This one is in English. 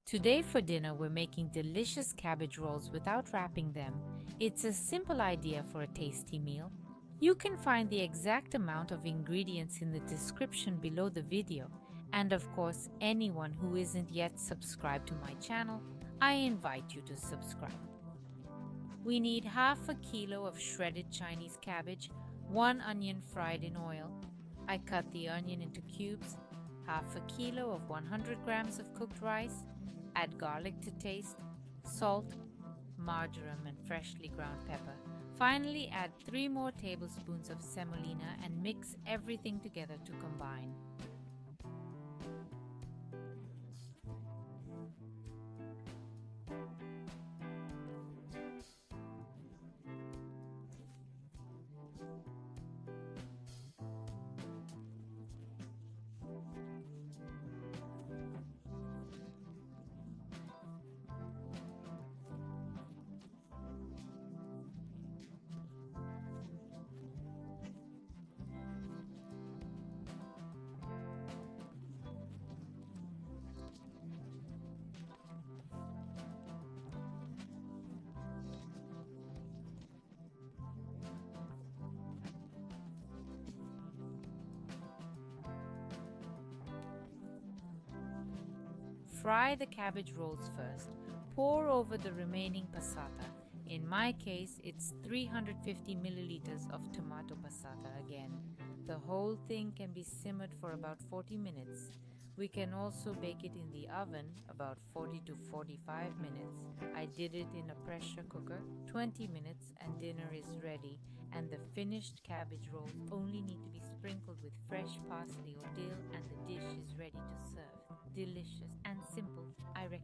Today for dinner, we're making delicious cabbage rolls without wrapping them. It's a simple idea for a tasty meal. You can find the exact amount of ingredients in the description below the video. And of course, anyone who isn't yet subscribed to my channel, I invite you to subscribe. We need half a kilo of shredded Chinese cabbage, 1 onion fried in oil. I cut the onion into cubes, half a kilo of 100 grams of cooked rice, add garlic to taste, salt, marjoram and freshly ground pepper. Finally, add 3 more tablespoons of semolina and mix everything together to combine. Fry the cabbage rolls first. Pour over the remaining passata. In my case, it's 350 milliliters of tomato passata again. The whole thing can be simmered for about 40 minutes. We can also bake it in the oven about 40 to 45 minutes. I did it in a pressure cooker, 20 minutes, and dinner is ready. And the finished cabbage rolls only need to be sprinkled with fresh parsley or dill, and the dish is ready to serve. Delicious and simple. I recommend